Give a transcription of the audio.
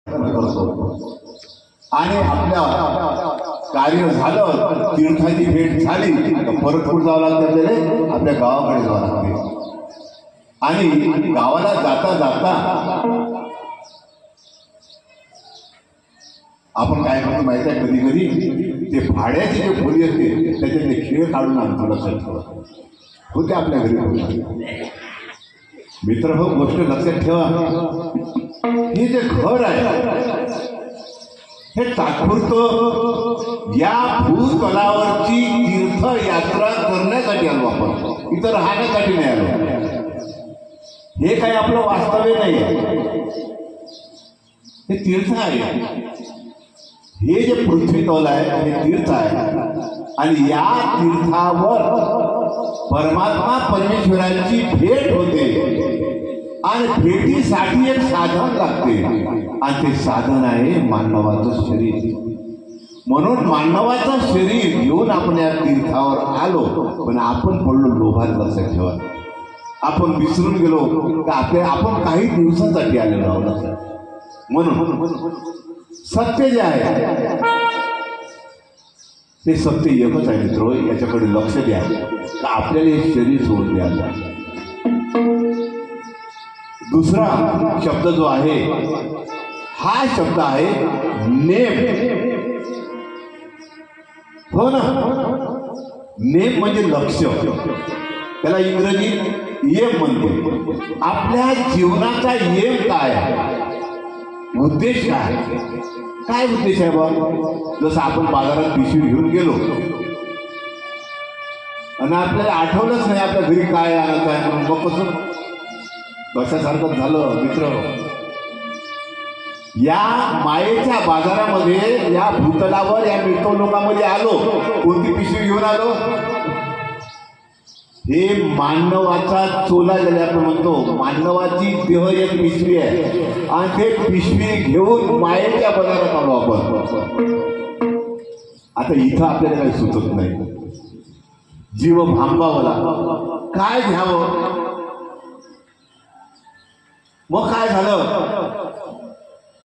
करतो आणि आपल्या कार्य झालं, तीर्थाची भेट झाली, परत कुठं जावं लागतं, आपल्या गावाकडे जावं लागते. आणि गावाला जाता जाता आपण काय करतो माहिती आहे, कधी कधी ते भाड्याची जे खोली असते त्याच्यातले खेळ काढून आणतो. लक्षात ठेवा, होते आपल्या घरी मित्र हो, गोष्ट लक्षात ठेवा. हे जे घर आहे हे तात्पुरतं या भूतलावरची तीर्थयात्रा करण्यासाठी आलो आपण, इथं राहण्यासाठी नाही आलो. हे काही आपलं वास्तव्य नाही आहे, हे तीर्थ आहे. हे जे पृथ्वी तल आहे हे तीर्थ आहे आणि या तीर्थावर परमात्मा परमेश्वरांची भेट होते आणि भेटीसाठी एक साधन लागते आणि ते साधन आहे मानवाचं शरीर. म्हणून मानवाचं शरीर घेऊन आपण या तीर्थावर आलो, पण आपण पडलो लोभात. लक्षात ठेवा, आपण विसरून गेलो की आपण काही दिवसांसाठी आलेलो आहोत. म्हणून सत्य जे आहे ते सत्य एकच आहे मित्र, याच्याकडे लक्ष द्या. तर आपल्याला हे शरीर सोडून द्यायचं. दुसरा शब्द जो आहे हा शब्द आहे नेम. हो ना, नेम म्हणजे लक्ष, त्याला इंग्रजीत एम म्हणते. आपल्या जीवनाचा एम काय आहे, उद्देश काय, काय उद्देश आहे बा. जसं आपण बाजारात पिशवी घेऊन गेलो आणि आपल्याला आठवलंच नाही आपल्या घरी काय आणायचं आहे म्हणून, मग कसं कशासारखं झालं मित्र. या मायेच्या बाजारामध्ये, या भूतलावर, या मित्र लोकांमध्ये आलो, कोणती पिशवी घेऊन आलो, हे मानवाचा चोला गेला आपण म्हणतो. मानवाची देह एक पिशवी आहे आणि ते पिशवी घेऊन मायेच्या बाजारात आलो आपण. आता इथं आपल्याला काही सुचत नाही, जीव भांबावला, काय घ्यावं. मग काय झालं,